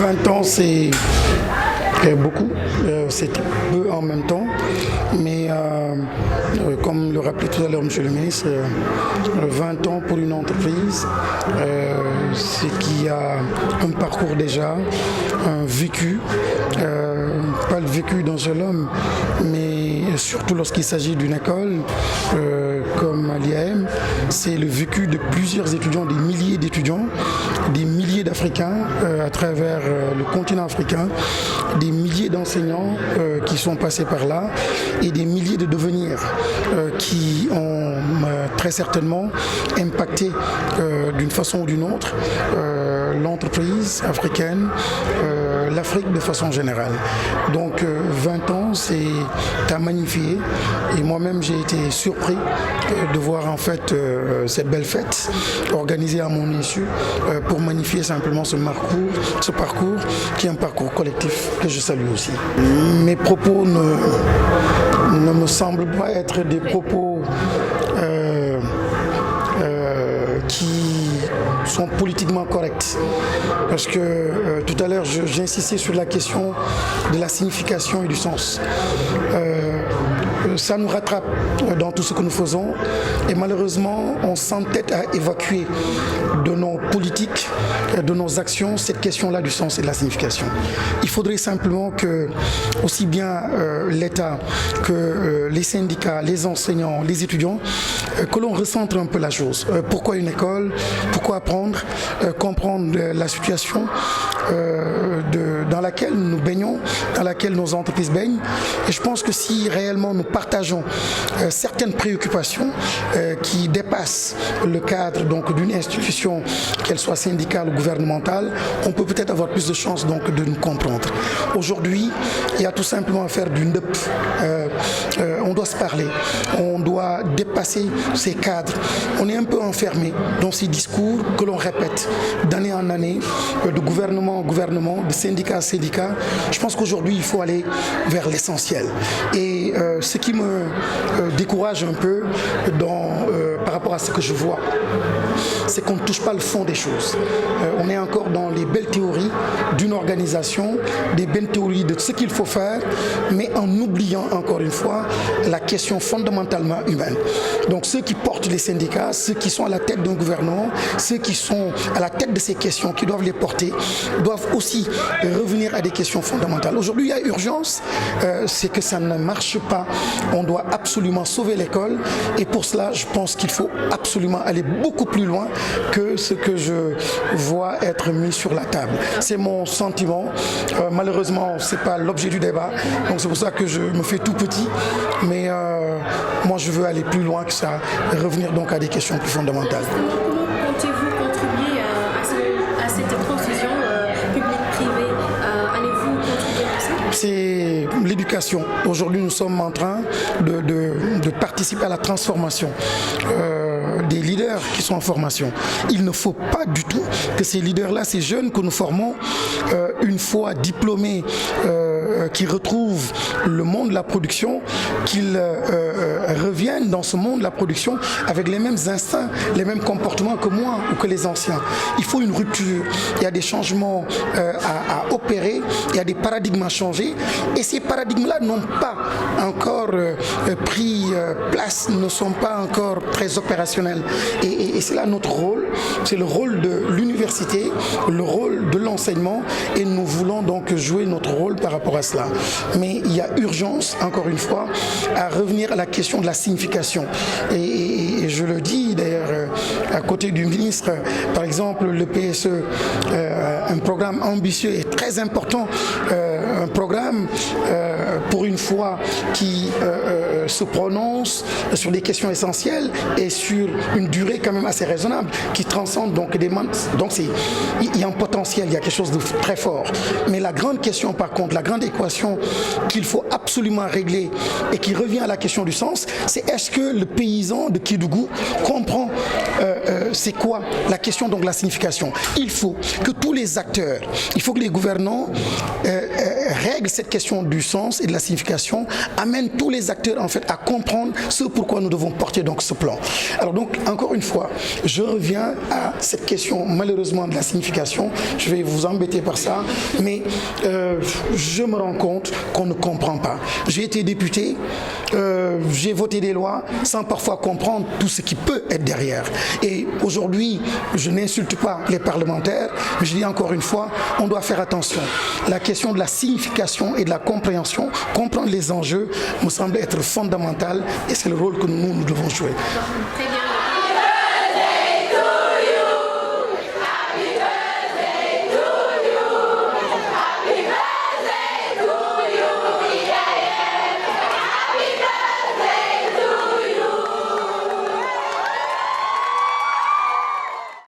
20 ans, c'est beaucoup, c'est peu en même temps, mais comme le rappelait tout à l'heure M. le ministre, 20 ans pour une entreprise, c'est qu'il y a un parcours déjà, un vécu, pas le vécu d'un seul homme, mais surtout lorsqu'il s'agit d'une école comme à l'IAM, c'est le vécu de plusieurs étudiants, des milliers d'étudiants, des milliers d'Africains à travers le continent africain, des milliers d'enseignants qui sont passés par là et des milliers de devenirs qui ont très certainement impacté d'une façon ou d'une autre l'entreprise africaine, l'Afrique de façon générale. Donc 20 ans, c'est à magnifier et moi-même j'ai été surpris de voir en fait cette belle fête organisée à mon insu pour magnifier simplement ce parcours qui est un parcours collectif que je salue aussi. Mes propos ne me semblent pas être des propos qui sont politiquement corrects. Parce que tout à l'heure, j'ai insisté sur la question de la signification et du sens. Ça nous rattrape dans tout ce que nous faisons et malheureusement, on s'entête à évacuer de nos politiques, de nos actions, cette question-là du sens et de la signification. Il faudrait simplement que, aussi bien l'État que les syndicats, les enseignants, les étudiants, que l'on recentre un peu la chose. Pourquoi une école? Pourquoi apprendre? Comprendre la situation dans laquelle nous baignons, dans laquelle nos entreprises baignent. Et je pense que si réellement nous partageons certaines préoccupations qui dépassent le cadre d'une institution, qu'elle soit syndicale ou gouvernementale, on peut peut-être avoir plus de chances donc de nous comprendre. Aujourd'hui, il y a tout simplement à faire du NDEP. On doit se parler, on doit dépasser ces cadres. On est un peu enfermé dans ces discours que l'on répète d'année en année, de gouvernement en gouvernement, de syndicat à syndicat. Je pense qu'aujourd'hui, il faut aller vers l'essentiel. Et ce qui me décourage un peu par rapport à ce que je vois, c'est qu'on ne touche pas le fond des choses. On est encore dans les belles théories d'une organisation, des belles théories de ce qu'il faut faire, mais en oubliant encore une fois la question fondamentalement humaine. Donc ceux qui portent les syndicats, ceux qui sont à la tête d'un gouvernement, ceux qui sont à la tête de ces questions, qui doivent les porter, doivent aussi revenir à des questions fondamentales. Aujourd'hui, il y a urgence, c'est que ça ne marche pas. On doit absolument sauver l'école et pour cela, je pense qu'il faut absolument aller beaucoup plus loin que ce que je vois être mis sur la table. C'est mon sentiment. Malheureusement, ce n'est pas l'objet du débat. Donc c'est pour ça que je me fais tout petit. Mais moi, je veux aller plus loin que ça, et revenir donc à des questions plus fondamentales. Comment comptez-vous contribuer à cette transition publique-privée? Allez-vous contribuer à ça? C'est l'éducation. Aujourd'hui, nous sommes en train de participer à la transformation des leaders qui sont en formation. Il ne faut pas du tout que ces leaders-là, ces jeunes que nous formons, une fois diplômés, qui retrouvent le monde de la production, qu'ils reviennent dans ce monde de la production avec les mêmes instincts, les mêmes comportements que moi ou que les anciens. Il faut une rupture, il y a des changements à opérer, il y a des paradigmes à changer et ces paradigmes-là n'ont pas encore pris place, ne sont pas encore très opérationnels. Et c'est là notre rôle, c'est le rôle de l'université, le rôle de l'enseignement et nous voulons donc jouer notre rôle par rapport à cela. Mais il y a urgence, encore une fois, à revenir à la question de la signification. Et je le dis d'ailleurs à côté du ministre, par exemple le PSE, un programme ambitieux et très important, un programme pour une fois qui se prononce sur des questions essentielles et sur une durée quand même assez raisonnable qui transcende donc des mandats. Donc il y a un potentiel, il y a quelque chose de très fort. Mais la grande question par contre, la grande équation qu'il faut absolument régler et qui revient à la question du sens, c'est est-ce que le paysan de Kédougou comprend c'est quoi la question donc de la signification. Il faut que tous les acteurs, il faut que les gouvernants règle cette question du sens et de la signification amène tous les acteurs en fait à comprendre ce pourquoi nous devons porter donc ce plan. Alors donc encore une fois, je reviens à cette question malheureusement de la signification. Je vais vous embêter par ça, mais je me rends compte qu'on ne comprend pas. J'ai été député, j'ai voté des lois sans parfois comprendre tout ce qui peut être derrière. Et aujourd'hui, je n'insulte pas les parlementaires, mais je dis encore une fois, on doit faire attention. La question de la signification et de la compréhension, comprendre les enjeux, me semble être fondamentale et c'est le rôle que nous devons jouer. Très bien.